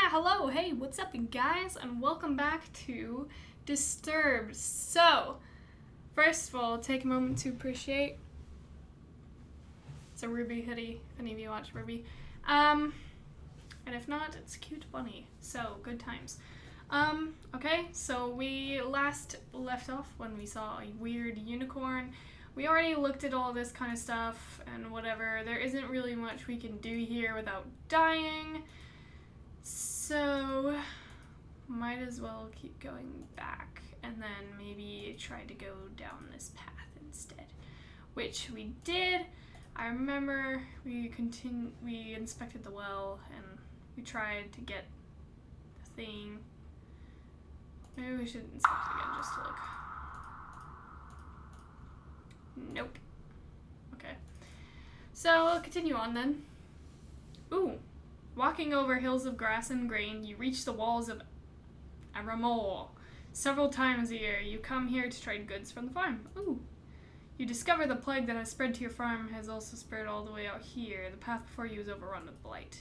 Yeah, hello, hey, what's up, guys, and welcome back to Disturbed. So, first of all, take a moment to appreciate. It's a Ruby hoodie, if any of you watch Ruby. And if not, it's a cute bunny. So, good times. Okay, so we last left off when we saw a weird unicorn. We already looked at all this kind of stuff and whatever. There isn't really much we can do here without dying. So, might as well keep going back and then maybe try to go down this path instead. Which we did. I remember we inspected the well and we tried to get the thing. Maybe we should inspect it again just to look. Nope. Okay. So, I'll continue on then. Ooh. Walking over hills of grass and grain, you reach the walls of Aramol. Several times a year, you come here to trade goods from the farm. Ooh. You discover the plague that has spread to your farm has also spread all the way out here. The path before you is overrun with blight.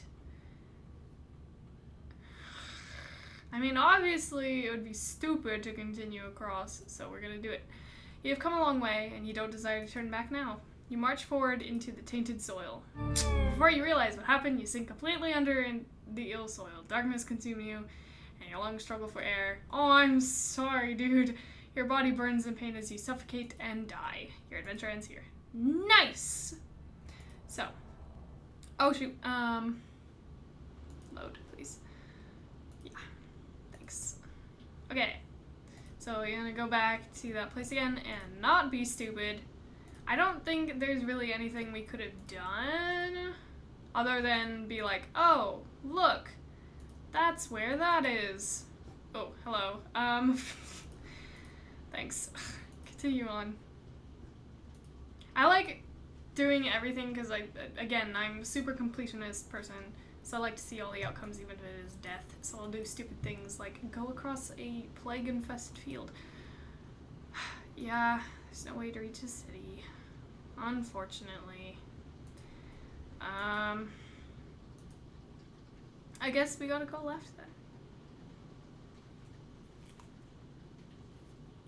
I mean, obviously, it would be stupid to continue across, so we're gonna do it. You have come a long way, and you don't desire to turn back now. You march forward into the tainted soil. Before you realize what happened, you sink completely under in the ill soil. Darkness consumes you, and your lungs struggle for air. Oh, I'm sorry, dude. Your body burns in pain as you suffocate and die. Your adventure ends here. Nice! So. Oh, shoot. Load, please. Yeah. Thanks. Okay. So we're gonna go back to that place again and not be stupid. I don't think there's really anything we could have done other than be like, oh, look, that's where that is. Oh, hello. Thanks. Continue on. I like doing everything because, again, I'm a super completionist person, so I like to see all the outcomes even if it is death. So I'll do stupid things like go across a plague-infested field. Yeah, there's no way to reach the city. Unfortunately. I guess we gotta go left then.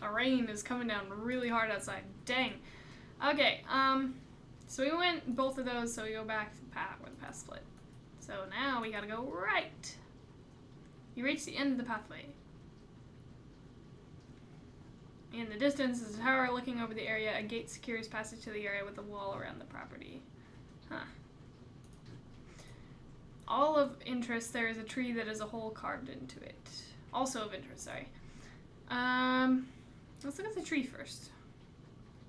The rain is coming down really hard outside. Dang. Okay, so we went both of those, so we go back to the path where the path split. So now we gotta go right. You reach the end of the pathway. In the distance is a tower looking over the area. A gate secures passage to the area with a wall around the property. Huh. All of interest, there is a tree that has a hole carved into it. Also of interest, sorry. Let's look at the tree first.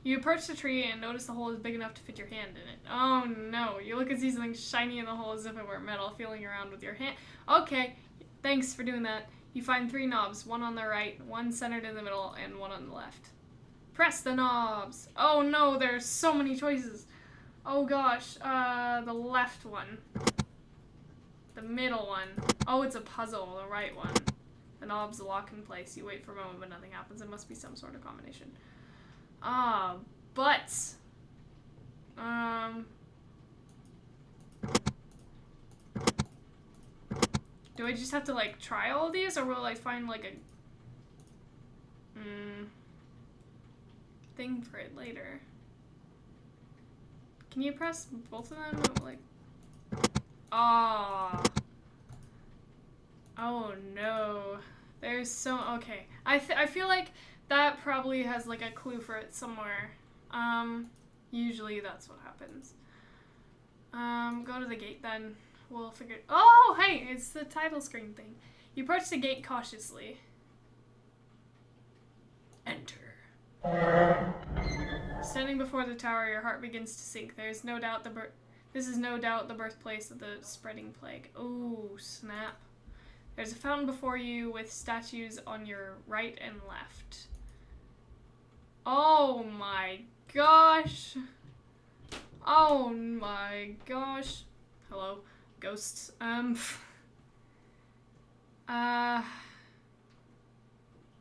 You approach the tree and notice the hole is big enough to fit your hand in it. Oh no, you look and see something shiny in the hole as if it were metal, feeling around with your hand. Okay, thanks for doing that. You find 3 knobs, one on the right, one centered in the middle, and one on the left. Press the knobs. Oh no, there's so many choices. Oh gosh, the left one. The middle one. Oh, it's a puzzle, the right one. The knobs lock in place. You wait for a moment, but nothing happens. It must be some sort of combination. But... do I just have to, like, try all of these, or will I find, like, a... thing for it later? Can you press both of them? Like... oh. Oh, no. There's so... okay. I feel like that probably has, like, a clue for it somewhere. Usually that's what happens. Go to the gate then. We'll figure... oh, hey! It's the title screen thing. You approach the gate cautiously. Enter. Standing before the tower, your heart begins to sink. There's no doubt this is no doubt the birthplace of the spreading plague. Oh, snap. There's a fountain before you with statues on your right and left. Oh my gosh. Oh my gosh. Hello. Ghosts.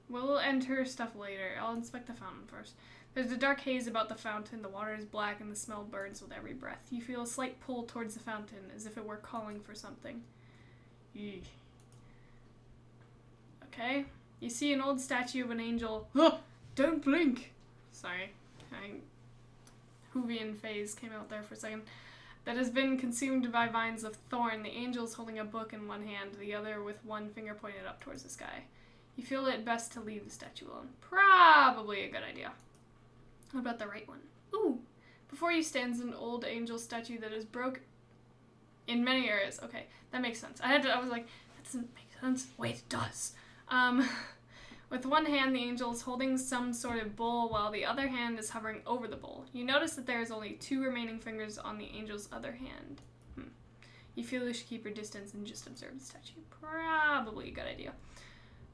We'll enter stuff later. I'll inspect the fountain first. There's a dark haze about the fountain. The water is black and the smell burns with every breath. You feel a slight pull towards the fountain, as if it were calling for something. Eek. Okay. You see an old statue of an angel. Don't blink! Sorry. Hoovian phase came out there for a second. That has been consumed by vines of thorn. The angel is holding a book in one hand, the other with one finger pointed up towards the sky. You feel it best to leave the statue alone. Probably a good idea. What about the right one? Ooh! Before you stands an old angel statue that is broke in many areas. Okay, that makes sense. I was like, that doesn't make sense. Wait, it does. With one hand, the angel is holding some sort of bowl while the other hand is hovering over the bowl. You notice that there is only 2 remaining fingers on the angel's other hand. You feel you should keep your distance and just observe the statue. Probably a good idea.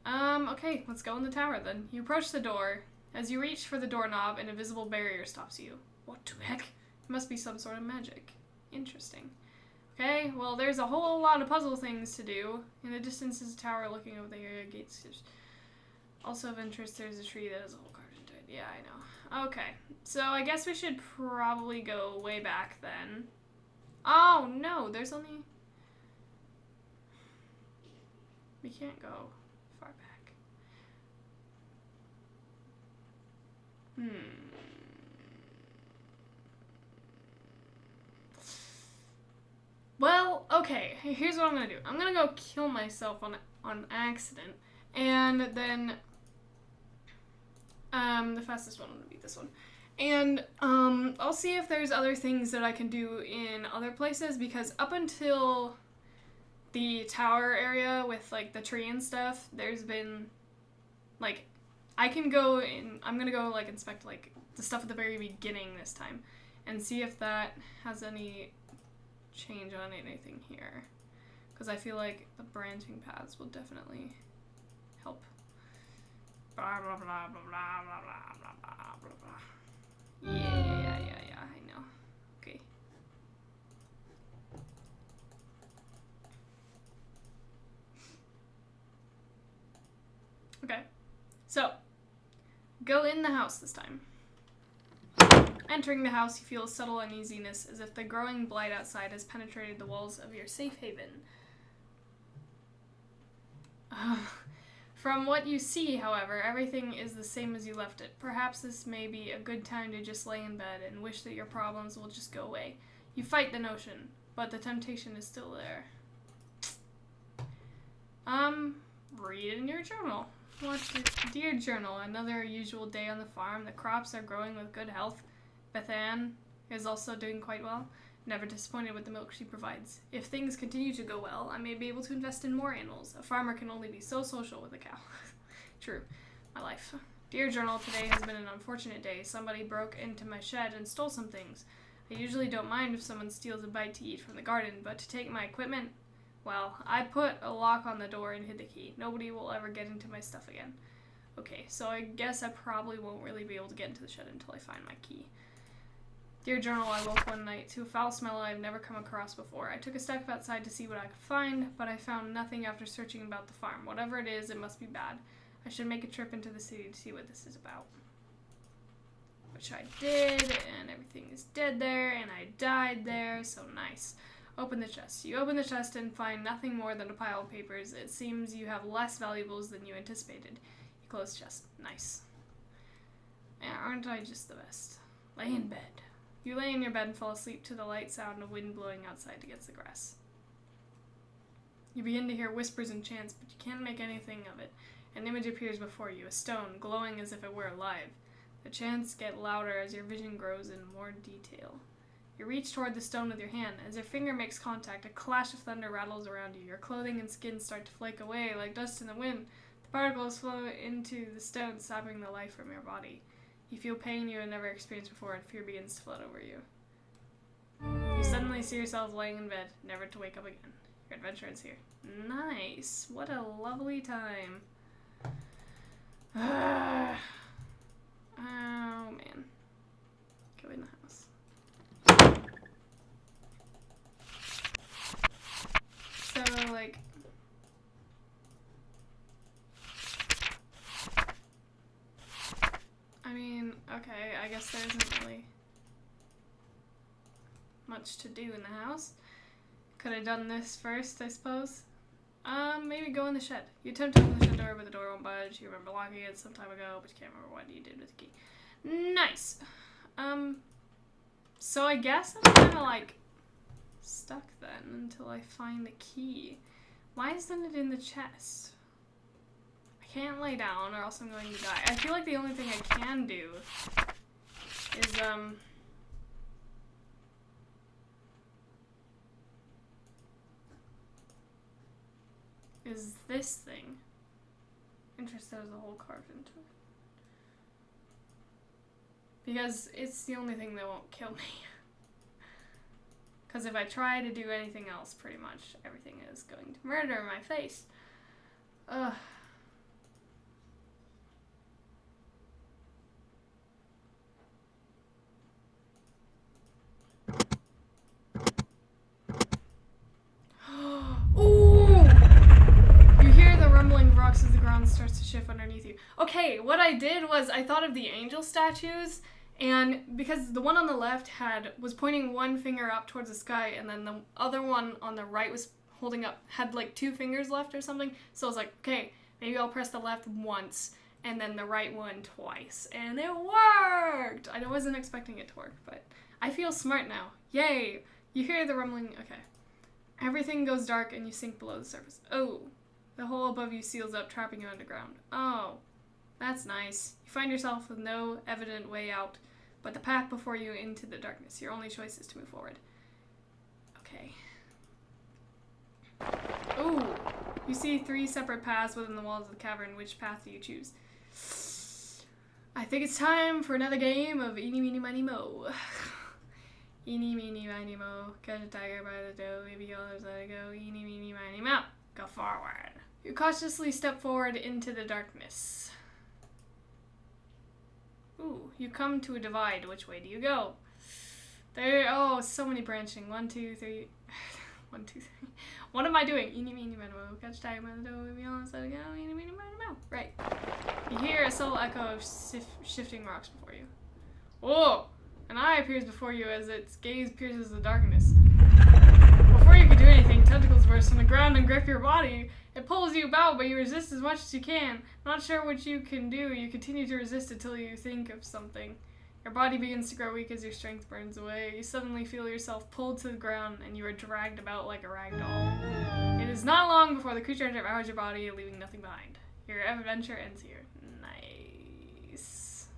Okay, let's go in the tower then. You approach the door. As you reach for the doorknob, an invisible barrier stops you. What the heck? It must be some sort of magic. Interesting. Okay, well, there's a whole lot of puzzle things to do. In the distance is a tower looking over the area gates. Also of interest, there's a tree that has a hole carved into it. Yeah, I know. Okay, so I guess we should probably go way back then. Oh, no, there's only... We can't go far back. Well, okay, here's what I'm gonna do. I'm gonna go kill myself on accident, and then the fastest one would be this one. And I'll see if there's other things that I can do in other places, because up until the tower area with like the tree and stuff, there's been like I can go in. I'm gonna go like inspect like the stuff at the very beginning this time, and see if that has any change on anything here, because I feel like the branching paths will definitely help. Blah blah blah blah blah blah blah blah blah blah. Yeah. I know. Okay. Okay. So, go in the house this time. Entering the house, you feel a subtle uneasiness, as if the growing blight outside has penetrated the walls of your safe haven. From what you see, however, everything is the same as you left it. Perhaps this may be a good time to just lay in bed and wish that your problems will just go away. You fight the notion, but the temptation is still there. Read in your journal. What's your dear journal? Another usual day on the farm. The crops are growing with good health. Beth Ann is also doing quite well. Never disappointed with the milk she provides. If things continue to go well, I may be able to invest in more animals. A farmer can only be so social with a cow. True. My life. Dear journal, today has been an unfortunate day. Somebody broke into my shed and stole some things. I usually don't mind if someone steals a bite to eat from the garden, but to take my equipment, well, I put a lock on the door and hid the key. Nobody will ever get into my stuff again. Okay, so I guess I probably won't really be able to get into the shed until I find my key. Dear journal, I woke one night to a foul smell I've never come across before. I took a step outside to see what I could find, but I found nothing after searching about the farm. Whatever it is, it must be bad. I should make a trip into the city to see what this is about. Which I did, and everything is dead there, and I died there, so nice. Open the chest. You open the chest and find nothing more than a pile of papers. It seems you have less valuables than you anticipated. You close the chest. Nice. Aren't I just the best? Lay in bed. You lay in your bed and fall asleep to the light sound of wind blowing outside against the grass. You begin to hear whispers and chants, but you can't make anything of it. An image appears before you, a stone, glowing as if it were alive. The chants get louder as your vision grows in more detail. You reach toward the stone with your hand. As your finger makes contact, a clash of thunder rattles around you. Your clothing and skin start to flake away like dust in the wind. The particles flow into the stone, sapping the life from your body. You feel pain you had never experienced before, and fear begins to flood over you. You suddenly see yourself laying in bed, never to wake up again. Your adventure ends here. Nice! What a lovely time. Oh, man. Go in the house. So, like... I mean, okay, I guess there isn't really much to do in the house. Could have done this first, I suppose. Maybe go in the shed. You attempt to open the shed door, but the door won't budge. You remember locking it some time ago, but you can't remember what you did with the key. Nice. So I guess I'm kind of like stuck then until I find the key. Why isn't it in the chest? I can't lay down or else I'm going to die. I feel like the only thing I can do is this thing. Interesting, there's a hole carved into it. Because it's the only thing that won't kill me. Because if I try to do anything else, pretty much everything is going to murder my face. Ugh. As the ground starts to shift underneath you. Okay, what I did was I thought of the angel statues, and because the one on the left was pointing one finger up towards the sky, and then the other one on the right was had like 2 fingers left or something. So I was like, okay, maybe I'll press the left once and then the right one twice, and it worked. I wasn't expecting it to work, but I feel smart now. Yay! You hear the rumbling. Okay, everything goes dark and you sink below the surface. Oh. The hole above you seals up, trapping you underground. Oh, that's nice. You find yourself with no evident way out, but the path before you into the darkness. Your only choice is to move forward. Okay. Ooh, you see 3 separate paths within the walls of the cavern. Which path do you choose? I think it's time for another game of Eeny, Meeny, Miny, Mo. Eeny, Meeny, Miny, Mo. Catch a tiger by the toe. Maybe others let it go. Eeny, Meeny, Miny, Mo. Go forward. You cautiously step forward into the darkness. Ooh, you come to a divide. Which way do you go? Oh, so many branching. 1, 2, 3. 1, 2, 3. What am I doing? Eeny, meeny, miny, mo. Catch time on the door. We all let it go. Eeny, meeny, miny, mo. Right. You hear a subtle echo of shifting rocks before you. Whoa! An eye appears before you as its gaze pierces the darkness. Before you can do anything, tentacles burst from the ground and grip your body. It pulls you about, but you resist as much as you can. Not sure what you can do, you continue to resist until you think of something. Your body begins to grow weak as your strength burns away. You suddenly feel yourself pulled to the ground, and you are dragged about like a rag doll. It is not long before the creature devours your body, leaving nothing behind. Your adventure ends here. Nice.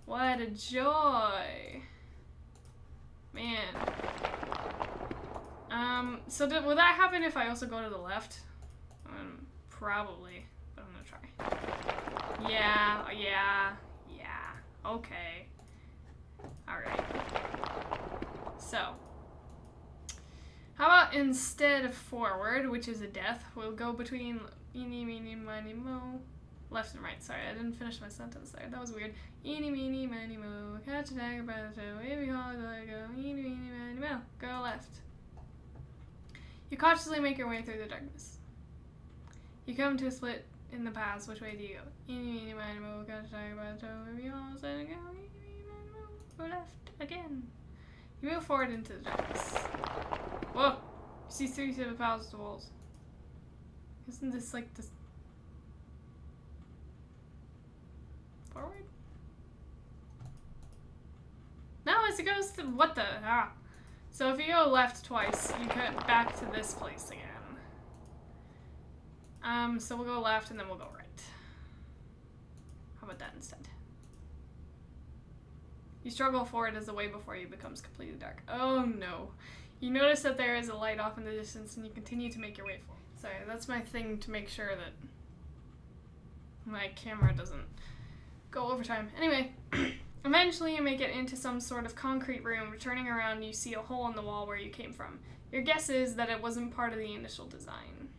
What a joy. Man. So will that happen if I also go to the left? Probably, but I'm gonna try. Yeah, okay. Alright. So, how about instead of forward, which is a death, we'll go between eeny, meeny, miny, mo. Left and right, sorry, I didn't finish my sentence there. That was weird. Eeny, meeny, miny, mo. Catch a tiger by the toe. Wavy hog, let go. Eeny, meeny, miny, mo. Go left. You cautiously make your way through the darkness. You come to a split in the paths. Which way do you go? Eeny, meeny, miny, mo. Catch a tiger by the toe. Wavy hog, let it go. Eeny, meeny, miny, mo. Go left again. You move forward into the darkness. Whoa! You see 3 separate paths to walls. Isn't this like this? Forward? No, as it goes to what the So if you go left twice, you cut back to this place again. So we'll go left and then we'll go right. How about that instead? You struggle forward as the way before you becomes completely dark. Oh no. You notice that there is a light off in the distance and you continue to make your way forward. Sorry, that's my thing to make sure that my camera doesn't go over time. Anyway, eventually you make it into some sort of concrete room. Turning around, you see a hole in the wall where you came from. Your guess is that it wasn't part of the initial design.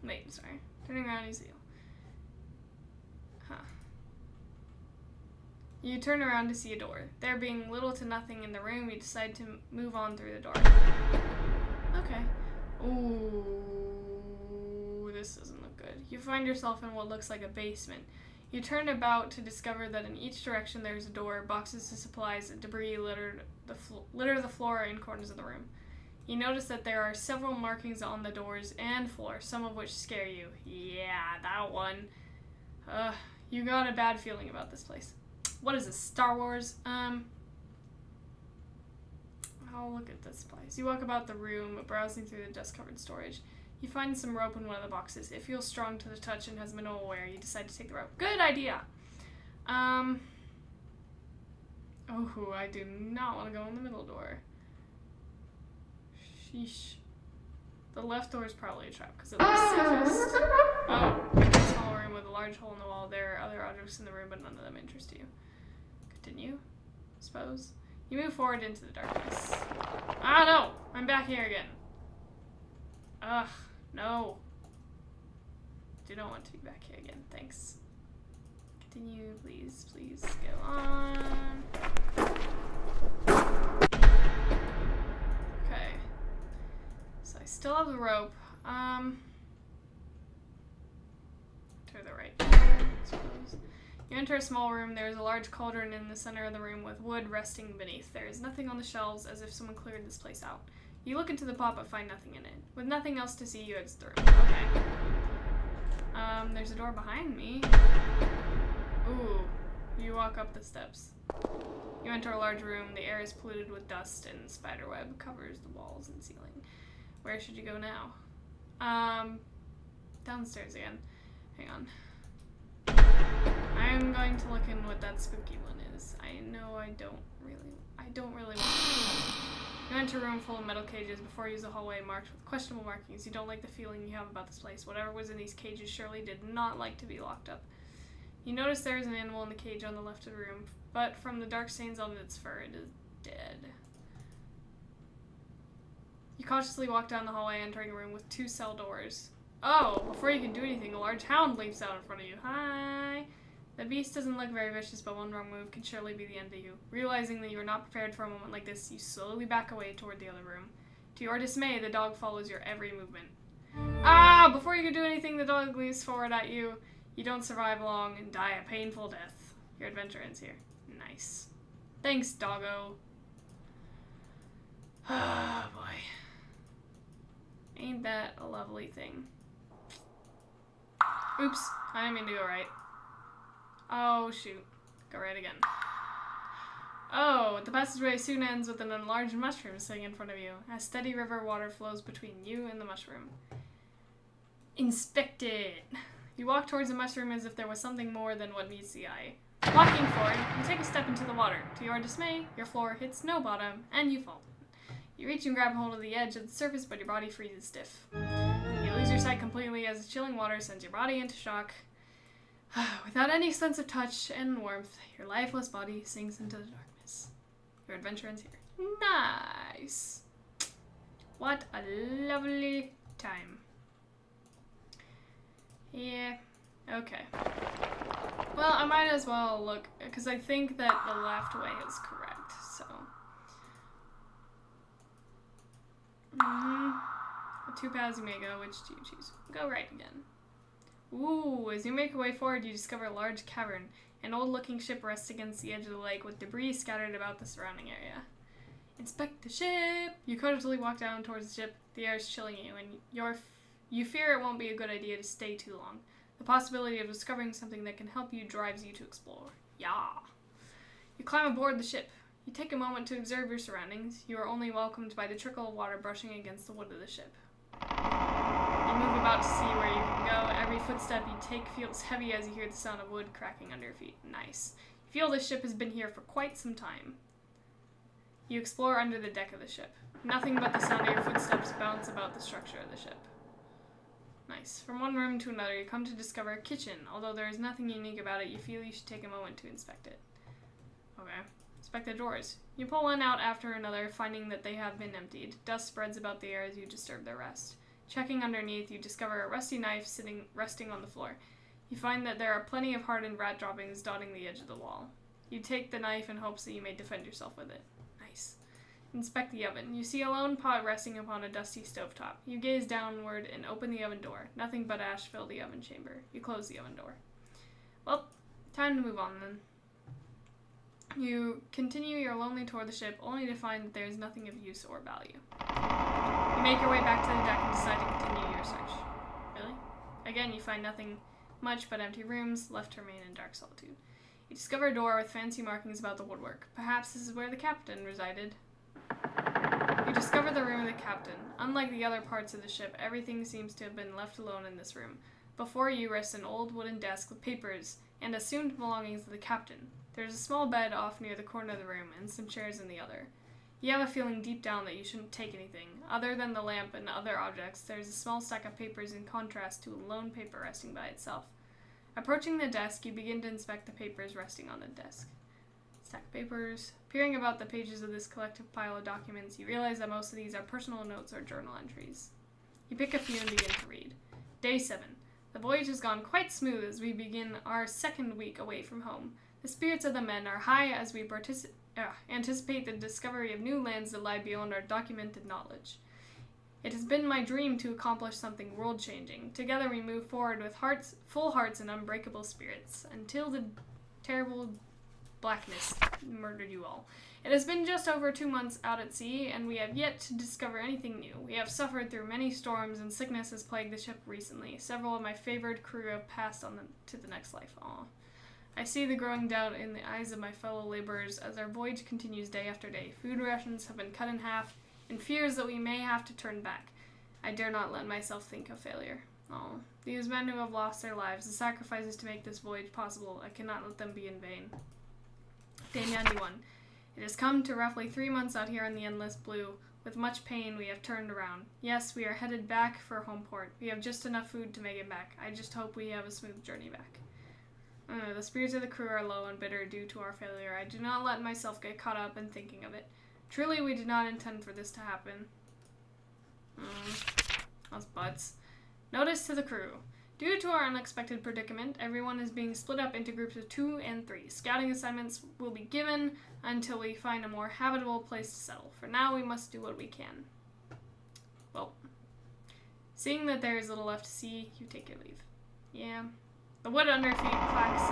Wait, sorry. Turning around, you see. You turn around to see a door. There being little to nothing in the room, you decide to move on through the door. Okay. Ooh, this doesn't look good. You find yourself in what looks like a basement. You turn about to discover that in each direction there is a door. Boxes of supplies and debris litter the floor and corners of the room. You notice that there are several markings on the doors and floor, some of which scare you. Yeah, that one. You got a bad feeling about this place. What is this, Star Wars? I'll look at this place. You walk about the room, browsing through the dust-covered storage. You find some rope in one of the boxes. It feels strong to the touch and has minimal wear. You decide to take the rope. Good idea! Oh, I do not want to go in the middle door. Sheesh. The left door is probably a trap because it looks safest. Oh, a small room with a large hole in the wall. There are other objects in the room, but none of them interest you. Continue, suppose. You move forward into the darkness. Ah, no! I'm back here again. Ugh, no. Do not want to be back here again. Thanks. Continue, please, please go on. Okay. So I still have the rope. To the right, I suppose. You enter a small room. There is a large cauldron in the center of the room with wood resting beneath. There is nothing on the shelves, as if someone cleared this place out. You look into the pot but find nothing in it. With nothing else to see, you exit the room. Okay. There's a door behind me. Ooh. You walk up the steps. You enter a large room. The air is polluted with dust and spiderweb covers the walls and ceiling. Where should you go now? Downstairs again. Hang on. I'm going to look in what that spooky one is. I know I don't really want to. You enter a room full of metal cages. Before you use a hallway marked with questionable markings. You don't like the feeling you have about this place. Whatever was in these cages surely did not like to be locked up. You notice there is an animal in the cage on the left of the room, but from the dark stains on its fur, it is dead. You cautiously walk down the hallway, entering a room with 2 cell doors. Oh, before you can do anything, a large hound leaps out in front of you. Hi! The beast doesn't look very vicious, but one wrong move can surely be the end of you. Realizing that you are not prepared for a moment like this, you slowly back away toward the other room. To your dismay, the dog follows your every movement. Ah! Before you can do anything, the dog leaps forward at you. You don't survive long and die a painful death. Your adventure ends here. Nice. Thanks, doggo. Ah, boy. Ain't that a lovely thing? Oops, I didn't mean to go right. Oh, shoot. Go right again. Oh, the passageway soon ends with an enlarged mushroom sitting in front of you. A steady river water flows between you and the mushroom. Inspect it! You walk towards the mushroom as if there was something more than what meets the eye. Walking forward, you take a step into the water. To your dismay, your floor hits no bottom, and you fall. You reach and grab hold of the edge of the surface, but your body freezes stiff. You lose your sight completely as the chilling water sends your body into shock. Without any sense of touch and warmth, your lifeless body sinks into the darkness. Your adventure ends here. Nice! What a lovely time. Yeah, okay. Well, I might as well look, because I think that the left way is correct, so. The 2 paths you may go, which do you choose? Go right again. Ooh, as you make your way forward, you discover a large cavern. An old-looking ship rests against the edge of the lake with debris scattered about the surrounding area. Inspect the ship! You cautiously walk down towards the ship. The air is chilling you, and you fear it won't be a good idea to stay too long. The possibility of discovering something that can help you drives you to explore. Yeah! You climb aboard the ship. You take a moment to observe your surroundings. You are only welcomed by the trickle of water brushing against the wood of the ship. You move about to see where you can go. Every footstep you take feels heavy as you hear the sound of wood cracking under your feet. Nice. You feel the ship has been here for quite some time. You explore under the deck of the ship. Nothing but the sound of your footsteps bounce about the structure of the ship. Nice. From one room to another, you come to discover a kitchen. Although there is nothing unique about it, you feel you should take a moment to inspect it. Okay. Inspect the drawers. You pull one out after another, finding that they have been emptied. Dust spreads about the air as you disturb their rest. Checking underneath, you discover a rusty knife resting on the floor. You find that there are plenty of hardened rat droppings dotting the edge of the wall. You take the knife in hopes that you may defend yourself with it. Nice. Inspect the oven. You see a lone pot resting upon a dusty stovetop. You gaze downward and open the oven door. Nothing but ash fill the oven chamber. You close the oven door. Well, time to move on then. You continue your lonely tour of the ship, only to find that there is nothing of use or value. You make your way back to the deck and decide to continue your search. Really? Again, you find nothing much but empty rooms, left to remain in dark solitude. You discover a door with fancy markings about the woodwork. Perhaps this is where the captain resided. You discover the room of the captain. Unlike the other parts of the ship, everything seems to have been left alone in this room. Before you rests an old wooden desk with papers and assumed belongings of the captain. There is a small bed off near the corner of the room and some chairs in the other. You have a feeling deep down that you shouldn't take anything. Other than the lamp and other objects, there is a small stack of papers in contrast to a lone paper resting by itself. Approaching the desk, you begin to inspect the papers resting on the desk. Stack of papers. Peering about the pages of this collective pile of documents, you realize that most of these are personal notes or journal entries. You pick a few and begin to read. Day 7. The voyage has gone quite smooth as we begin our second week away from home. The spirits of the men are high as we anticipate the discovery of new lands that lie beyond our documented knowledge. It has been my dream to accomplish something world-changing. Together we move forward with full hearts and unbreakable spirits, until the terrible blackness murdered you all. It has been just over 2 months out at sea, and we have yet to discover anything new. We have suffered through many storms, and sickness has plagued the ship recently. Several of my favored crew have passed on to the next life. Aww. I see the growing doubt in the eyes of my fellow laborers as our voyage continues day after day. Food rations have been cut in half, and fears that we may have to turn back. I dare not let myself think of failure. Oh, these men who have lost their lives, the sacrifices to make this voyage possible, I cannot let them be in vain. Day 91. It has come to roughly 3 months out here in the endless blue. With much pain, we have turned around. Yes, we are headed back for home port. We have just enough food to make it back. I just hope we have a smooth journey back. The spirits of the crew are low and bitter due to our failure. I do not let myself get caught up in thinking of it. Truly, we did not intend for this to happen. Those butts. Notice to the crew. Due to our unexpected predicament, everyone is being split up into groups of 2 and 3. Scouting assignments will be given until we find a more habitable place to settle. For now, we must do what we can. Well, seeing that there is little left to see, you take your leave. Yeah. The wood under feet clacks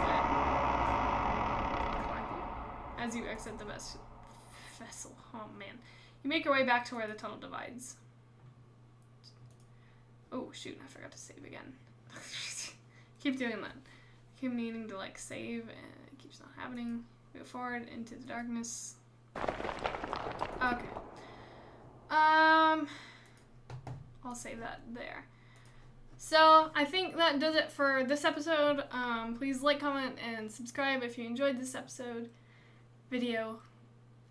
as you exit the vessel. Oh man. You make your way back to where the tunnel divides. Oh shoot, I forgot to save again. Keep doing that. Keep needing to like save and it keeps not happening. Move forward into the darkness. Okay. I'll save that there. So, I think that does it for this episode. Please like, comment, and subscribe if you enjoyed this video.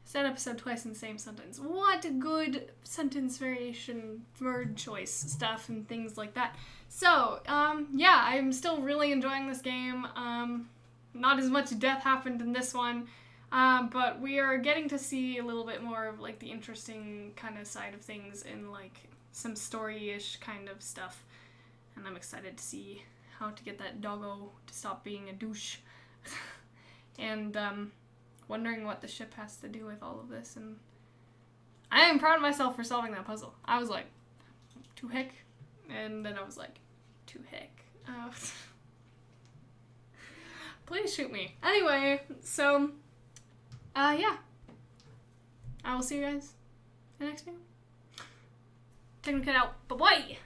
Said episode twice in the same sentence. What good sentence variation, word choice stuff, and things like that. So, yeah, I'm still really enjoying this game. Not as much death happened in this one, but we are getting to see a little bit more of, like, the interesting kind of side of things in, like, some story-ish kind of stuff. And I'm excited to see how to get that doggo to stop being a douche. And, wondering what the ship has to do with all of this. And I am proud of myself for solving that puzzle. I was like, to heck. And then I was like, to heck. Please shoot me. Anyway, so, yeah. I will see you guys in the next video. Technical out. Bye-bye!